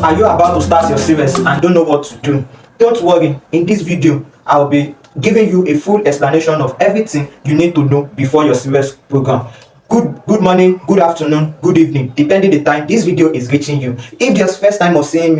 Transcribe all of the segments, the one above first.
Are you about to start your SIWES and don't know what to do? Don't worry, in this video, I'll be giving you a full explanation of everything you need to know before your SIWES program. Good morning, good afternoon, good evening, depending the time this video is reaching you. If this is your first time of seeing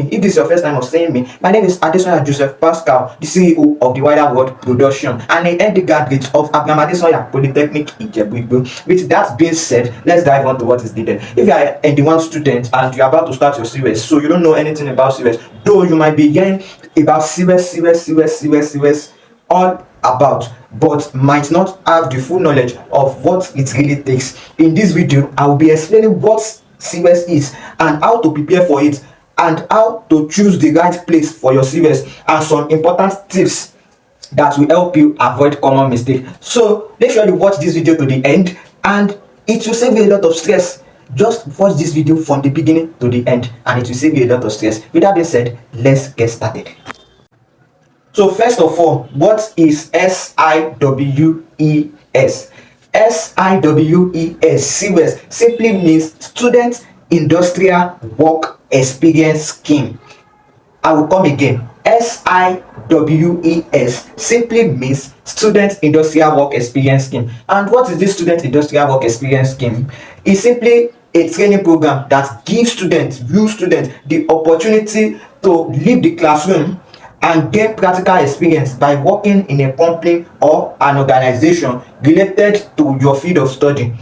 me, my name is Adesoya Joseph Pascal, the CEO of the Wider World Production and a ND graduate of AApoly Polytechnic Ijebu. With that being said, let's dive on to what is needed. If you are an ND1 student and you're about to start your SIWES, so you don't know anything about SIWES, though you might be hearing about SIWES all about, but might not have the full knowledge of what it really takes. In this video, I will be explaining what SIWES is and how to prepare for it, and how to choose the right place for your SIWES, and some important tips that will help you avoid common mistakes. So make sure you watch this video to the end, and it will save you a lot of stress. Just watch this video from the beginning to the end and it will save you a lot of stress. With that being said, let's get started. So first of all, what is SIWES? SIWES simply means Student Industrial Work Experience Scheme. I will come again. SIWES simply means Student Industrial Work Experience Scheme. And what is this Student Industrial Work Experience Scheme? It's simply a training program that gives students, the opportunity to leave the classroom and gain practical experience by working in a company or an organization related to your field of study.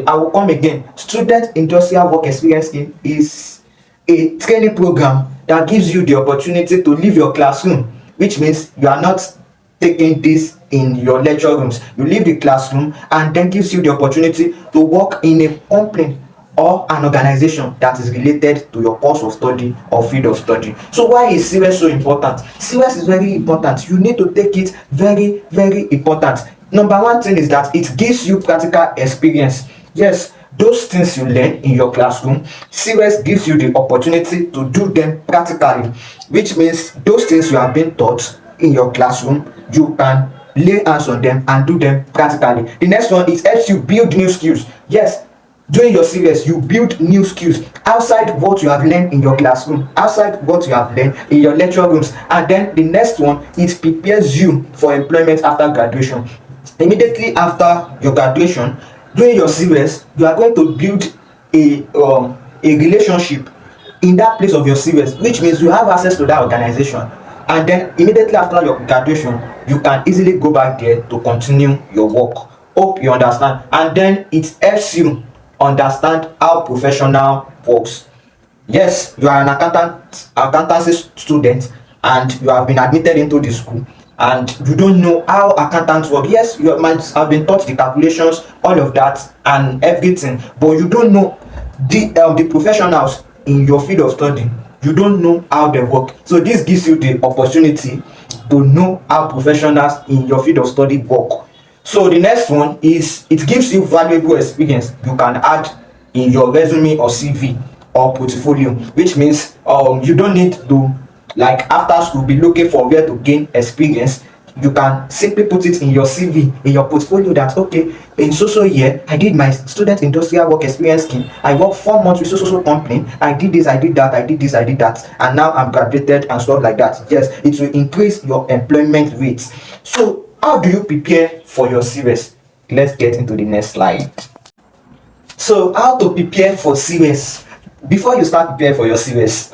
I will come again. Student Industrial Work Experience Scheme is a training program that gives you the opportunity to leave your classroom, which means you are not taking this in your lecture rooms. You leave the classroom and then gives you the opportunity to work in a company or an organization that is related to your course of study or field of study. So why is SIWES so important? SIWES is very important. You need to take it very important. Number one thing is that it gives you practical experience. Yes, those things you learn in your classroom, SIWES gives you the opportunity to do them practically, which means those things you have been taught in your classroom, you can lay hands on them and do them practically. The next one, it helps you build new skills. Yes, during your SIWES, you build new skills outside what you have learned in your classroom, outside what you have learned in your lecture rooms. And then the next one, it prepares you for employment after graduation. Immediately after your graduation, during your SIWES, you are going to build a relationship in that place of your SIWES, which means you have access to that organization. And then immediately after your graduation, you can easily go back there to continue your work. Hope you understand. And then it helps you understand how professional works. Yes, you are an accountancy student and you have been admitted into the school and you don't know how accountants work. Yes, you might have been taught the calculations, all of that and everything, but you don't know the professionals in your field of study. You don't know how they work. So this gives you the opportunity to know how professionals in your field of study work. So the next one is it gives you valuable experience you can add in your resume or CV or portfolio, which means you don't need to, like after school, be looking for where to gain experience. You can simply put it in your CV, in your portfolio, that okay, in so year I did my Student Industrial Work Experience Scheme. I worked 4 months with so company. I did this, I did that, I did this, I did that, and now I'm graduated and stuff like that. Yes, it will increase your employment rates. So how do you prepare for your SIWES? Let's get into the next slide. So how to prepare for SIWES? Before you start preparing for your SIWES,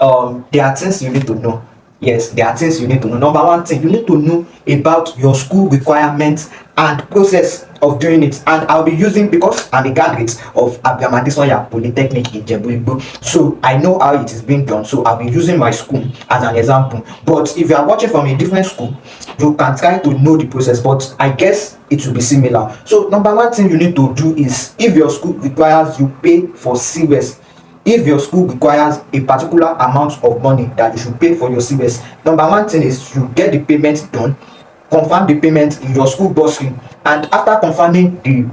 there are things you need to know. Yes, there are things you need to know. Number one thing, you need to know about your school requirements and process of doing it. And I'll be using, because I'm a graduate of AApoly Polytechnic Ijebu, so I know how it is being done. So I'll be using my school as an example. But if you are watching from a different school, you can try to know the process, but I guess it will be similar. So number one thing you need to do is, if your school requires you pay for SIWES, if your school requires a particular amount of money that you should pay for your SIWES, number one thing is you get the payment done, confirm the payment in your school bursary, and after confirming the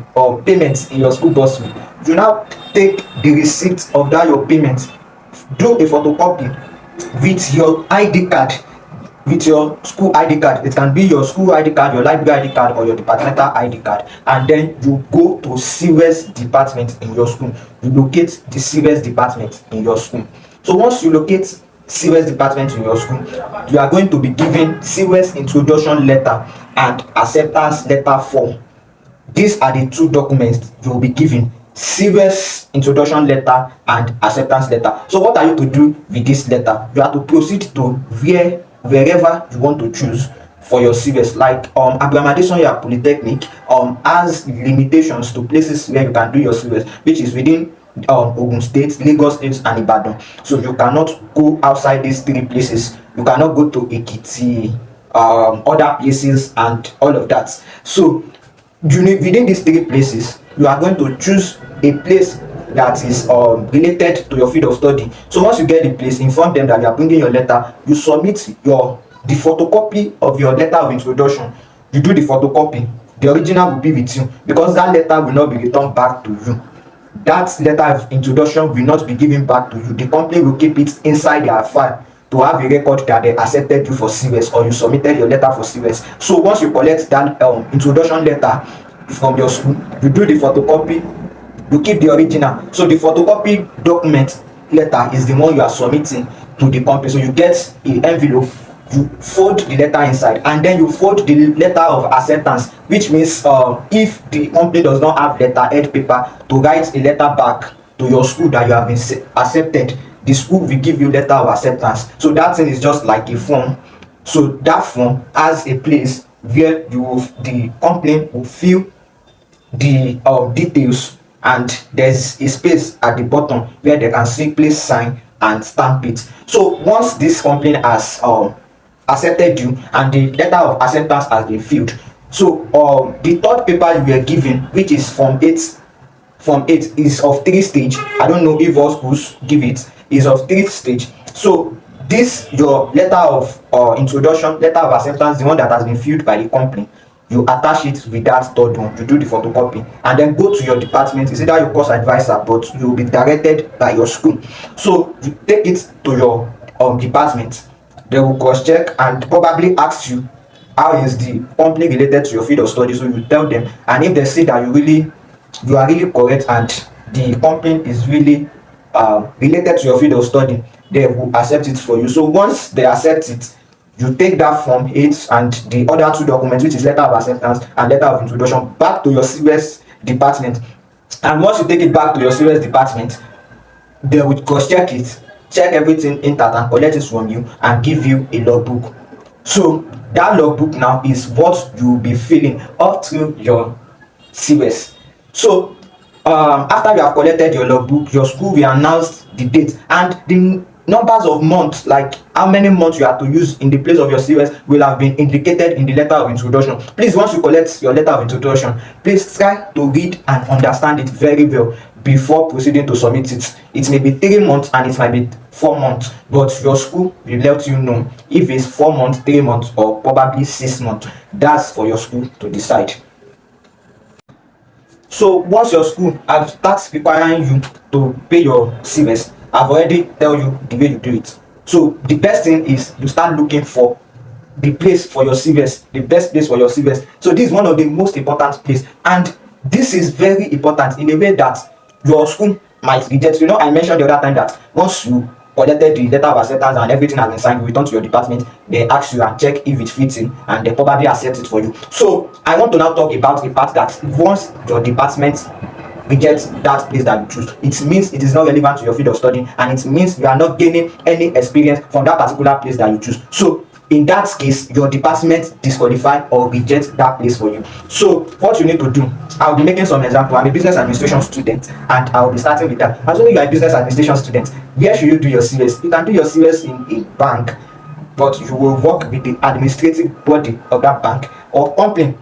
payments in your school bursary, you now take the receipt of that your payment, do a photocopy with your ID card, with your school ID card. It can be your school ID card, your library ID card, or your departmental ID card. And then you go to SIWES department in your school. You locate the SIWES department in your school. So once you locate SIWES department in your school, you are going to be given SIWES introduction letter and acceptance letter form. These are the two documents you will be given: SIWES introduction letter and acceptance letter. So what are you to do with this letter? You are to proceed to wherever you want to choose for your SIWES. Like AApoly Polytechnic has limitations to places where you can do your SIWES, which is within Ogun State, Lagos State, and Ibadan. So you cannot go outside these three places. You cannot go to Ekiti, other places, and all of that. So within these three places, you are going to choose a place that is related to your field of study. So once you get the place, inform them that you are bringing your letter. You submit the photocopy of your letter of introduction. You do the photocopy. The original will be with you, because that letter will not be returned back to you. That letter of introduction will not be given back to you. The company will keep it inside their file to have a record that they accepted you for SIWES, or you submitted your letter for SIWES. So once you collect that introduction letter from your school, you do the photocopy, you keep the original. So the photocopy document letter is the one you are submitting to the company. So you get an envelope, you fold the letter inside, and then you fold the letter of acceptance, which means if the company does not have letterhead paper to write a letter back to your school that you have been accepted, the school will give you letter of acceptance. So that thing is just like a form. So that form has a place where the company will fill the details, and there's a space at the bottom where they can simply sign and stamp it. So once this company has accepted you and the letter of acceptance has been filled, so the third paper you were given, which is Form 8, is of 3 stage. I don't know if all schools give it. Is of 3 stage. So this your letter of introduction, letter of acceptance, the one that has been filled by the company, you attach it with that third one. You do the photocopy and then go to your department. It's either your course advisor, but you will be directed by your school. So you take it to your department. They will cross check and probably ask you how is the company related to your field of study. So you tell them, and if they see that you are really correct and the company is really related to your field of study, they will accept it for you. So once they accept it, you take that Form 8 and the other two documents, which is letter of acceptance and letter of introduction, back to your SIWES department. And once you take it back to your SIWES department, they will cross check it, check everything intact, and collect it from you and give you a logbook. So that logbook now is what you will be filling all through your SIWES. So after you have collected your logbook, your school will announce the date and the numbers of months, like how many months you have to use in the place of your SIWES, will have been indicated in the letter of introduction. Please, once you collect your letter of introduction, please try to read and understand it very well before proceeding to submit it. It may be 3 months and it might be 4 months, but your school will let you know if it's 4 months, 3 months, or probably 6 months. That's for your school to decide. So once your school have starts requiring you to pay your SIWES, I've already tell you the way you do it. So the best thing is you start looking for the place for your SIWES, the best place for your SIWES. So this is one of the most important place, and this is very important in a way that your school might reject. You know, I mentioned the other time that once you collected the letter of acceptance and everything has been signed, you return to your department, they ask you and check if it fits in, and they probably accept it for you. So I want to now talk about the part that once your department rejects that place that you choose, it means it is not relevant to your field of study, and it means you are not gaining any experience from that particular place that you choose. So in that case, your department disqualify or reject that place for you. So what you need to do, I'll be making some example. I'm a business administration student and I'll be starting with that. Assuming you are a business administration student, where should you do your SIWES? You can do your SIWES in a bank, but you will work with the administrative body of that bank, or company.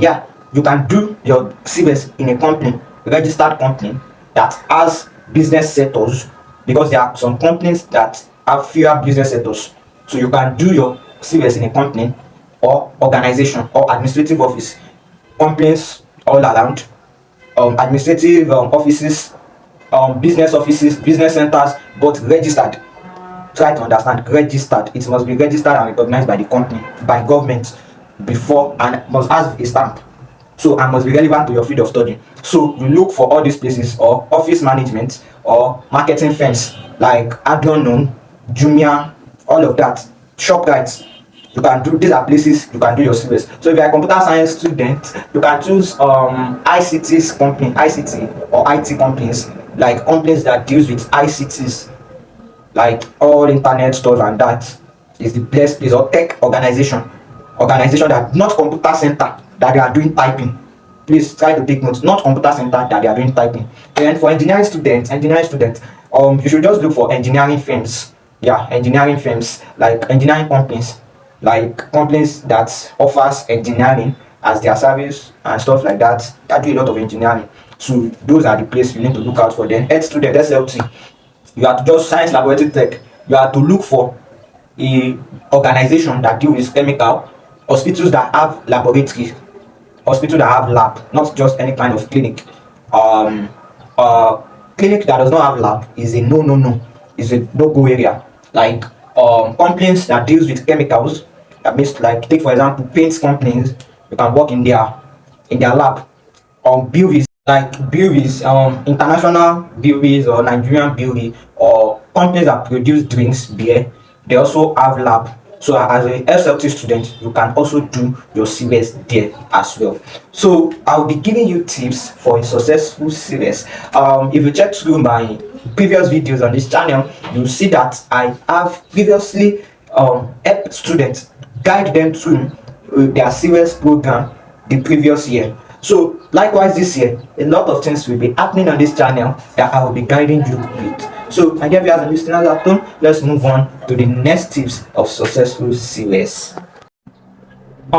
Yeah, you can do your SIWES in a company, registered company that has business sectors, because there are some companies that have fewer business sectors. So you can do your SIWES in a company or organization or administrative office. Companies all around, administrative offices, business offices, business centers, but registered. try to understand, registered. It must be registered and recognized by the company, by government, before, and must have a stamp. So and must be relevant to your field of study. So you look for all these places, or office management or marketing firms like Agronom, Jumia, all of that, ShopRite. You can do, these are places you can do your CWES. So if you're a computer science student, you can choose ICT's company, ICT or IT companies, like companies that deals with ICTs, like all internet stores, and that is the best place. Or tech organization that, not computer center that they are doing typing. Please try to take notes, not computer center that they are doing typing. Then for engineering students, you should just look for engineering firms. Yeah, engineering firms, like engineering companies, like companies that offers engineering as their service and stuff like that, that do a lot of engineering. So those are the places you need to look out for. Then health student, SLT, you have to just science laboratory tech, you have to look for a organization that deal with chemical, hospitals that have laboratory, hospital that have lab, not just any kind of clinic. um Clinic that does not have lab is a no, is a no-go area. Like companies that deals with chemicals, that means, like, take for example paint companies, you can work in their lab. Breweries, like breweries, international breweries or Nigerian brewery, or companies that produce drinks, beer, they also have lab. So as a SLT student, you can also do your CWES there as well. So I'll be giving you tips for a successful CWES. If you check through my previous videos on this channel, you'll see that I have previously helped students, guide them through their CWES program the previous year. So likewise this year, a lot of things will be happening on this channel that I will be guiding you with. So my dear viewers and listeners at home, let's move on to the next tips of successful CWES.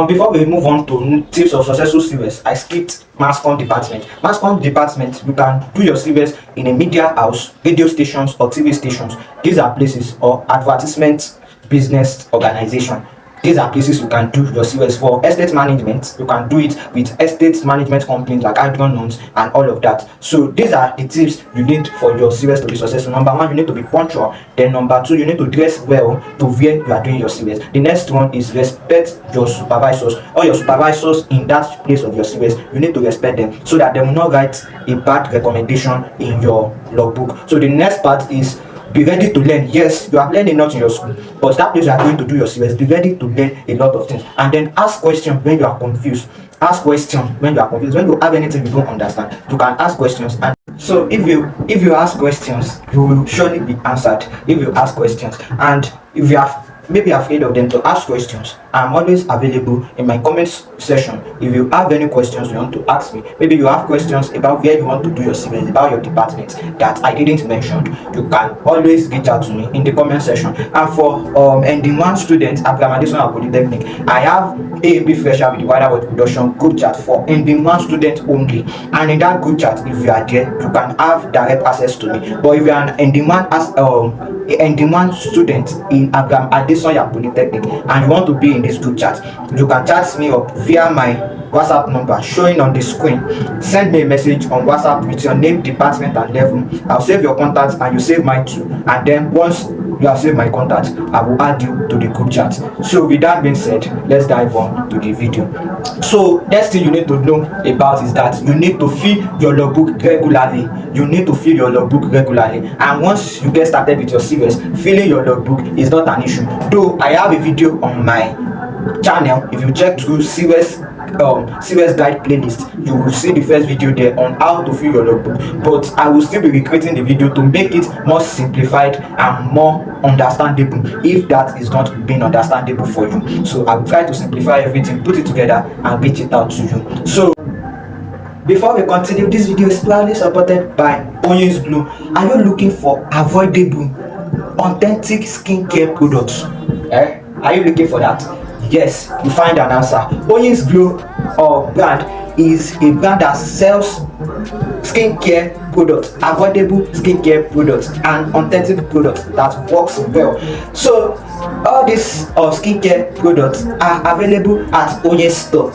Before we move on to tips of successful CWES, I skipped mass comm department. Mass comm department, you can do your CWES in a media house, radio stations, or TV stations. These are places, or advertisement business organization. These are places you can do your CWES. For estate management, you can do it with estate management companies like Agronoms and all of that. So these are the tips you need for your CWES to be successful. Number one, you need to be punctual. Then number two, you need to dress well to where you are doing your CWES. The next one is respect your supervisors. All your supervisors in that place of your CWES, you need to respect them so that they will not write a bad recommendation in your logbook. So the next part is, be ready to learn. Yes, you have learned a lot in your school, but that place you are going to do your CWES, be ready to learn a lot of things. And then ask questions when you are confused. Ask questions when you are confused. When you have anything you don't understand, you can ask questions. And so if you ask questions, you will surely be answered. If you ask questions, and if you are maybe afraid of them, to ask questions, I'm always available in my comments section. If you have any questions you want to ask me, maybe you have questions about where you want to do your CWES, about your department that I didn't mention, you can always reach out to me in the comment section. And for ND1 students at ND1 Polytechnic, I have AAP Fresher with the wider world production group chat for ND1 students only. And in that group chat, if you are there, you can have direct access to me. But if you are an ND1 student in AApoly Polytechnic and you want to be in this group chat, you can chat me up via my WhatsApp number showing on the screen. Send me a message on WhatsApp with your name, department, and level. I'll save your contacts and you save mine too. And then once you have saved my contact, I will add you to the group chat. So with that being said, let's dive on to the video. So next thing you need to know about is that you need to fill your logbook regularly. You need to fill your logbook regularly. And once you get started with your CWES, filling your logbook is not an issue. Though I have a video on my channel, if you check through CWES guide playlist, you will see the first video there on how to fill your logbook. But I will still be recreating the video to make it more simplified and more understandable, if that is not being understandable for you. So I will try to simplify everything, put it together, and reach it out to you. So before we continue, this video is proudly supported by Onyx Glow. Are you looking for avoidable, authentic skincare products? Are you looking for that? Yes, you find an answer. Onyx Glow brand is a brand that sells skincare products, avoidable skincare products, and authentic products that works well. So all these skincare products are available at Onyx store,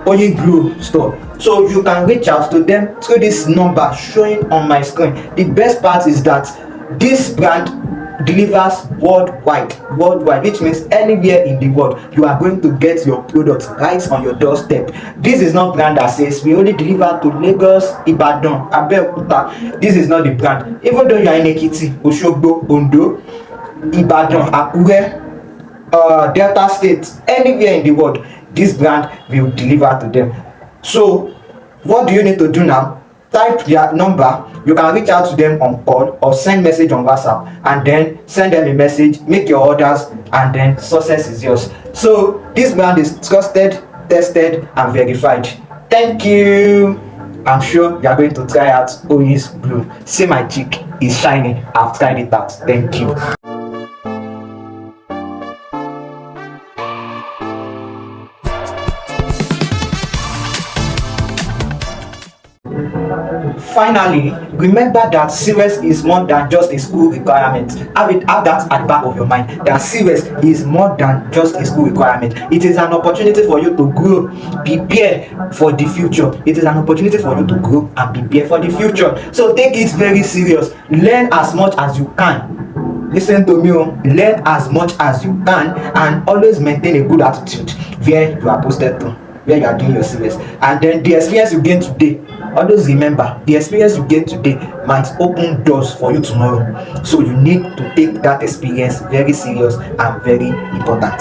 Onyx Glow store. So you can reach out to them through this number showing on my screen. The best part is that this brand delivers worldwide, which means anywhere in the world you are going to get your product right on your doorstep. This is not brand that says we only deliver to Lagos, Ibadan, Abeokuta. This is not the brand. Even though you are in Ekiti, Osogbo, Ondo, Ibadan, Akure, Delta State, anywhere in the world, this brand will deliver to them. So what do you need to do now? Type their number. You can reach out to them on call or send message on WhatsApp, and then send them a message, make your orders, and then success is yours. So this brand is trusted, tested, and verified. Thank you. I'm sure you are going to try out Always Blue. See, my cheek is shining. I've tried it out. Thank you. Finally, remember that SIWES is more than just a school requirement. Have that at the back of your mind, that SIWES is more than just a school requirement. It is an opportunity for you to grow, prepare for the future. It is an opportunity for you to grow and prepare for the future. So take it very serious. Learn as much as you can. Listen to me, learn as much as you can, and always maintain a good attitude where you are posted to, where you are doing your SIWES. And then the experience you gain today, always remember, the experience you get today might open doors for you tomorrow. So you need to take that experience very serious and very important.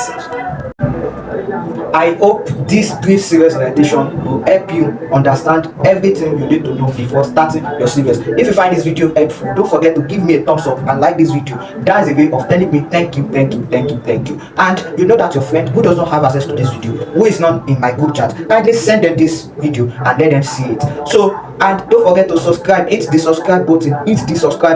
I hope this brief SIWES orientation will help you understand everything you need to know before starting your SIWES. If you find this video helpful, don't forget to give me a thumbs up and like this video. That is a way of telling me thank you. And you know that your friend who does not have access to this video, who is not in my group chat, kindly send them this video and let them see it. So, and don't forget to subscribe. Hit the subscribe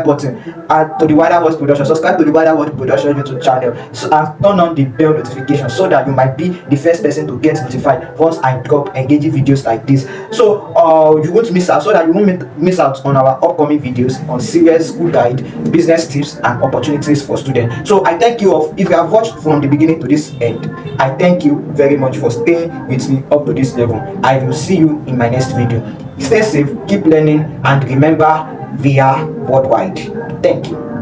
button. And to the Wider World Production. Subscribe to the Wider World Production YouTube channel. So, and turn on the bell notification so that you might be the first person to get notified once I drop engaging videos like this. So you won't miss out, so that you won't miss out on our upcoming videos on SIWES school guide, business tips, and opportunities for students. So I thank you if you have watched from the beginning to this end. I thank you very much for staying with me up to this level. I will see you in my next video. Stay safe, keep learning, and remember, we are worldwide. Thank you.